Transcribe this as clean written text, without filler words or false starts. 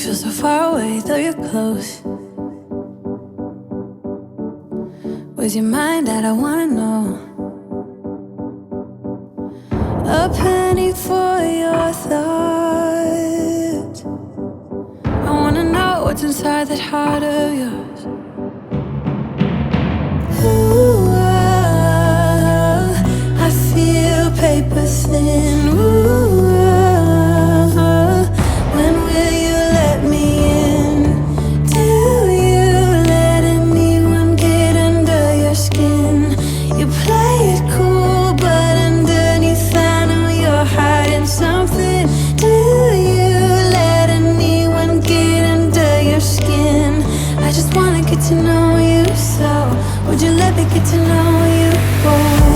feel so far away, though you're close. Where's your mind at? I wanna know. A penny for your thoughts. I wanna know what's inside that heart of yours. Ooh, I feel paper thin. Ooh, when will you let me in? Do you let anyone get under your skin? You play it cool, but underneath I know you're hiding something. Do you let anyone get under your skin? I just wanna get to know you, so would you let me get to know you? Oh.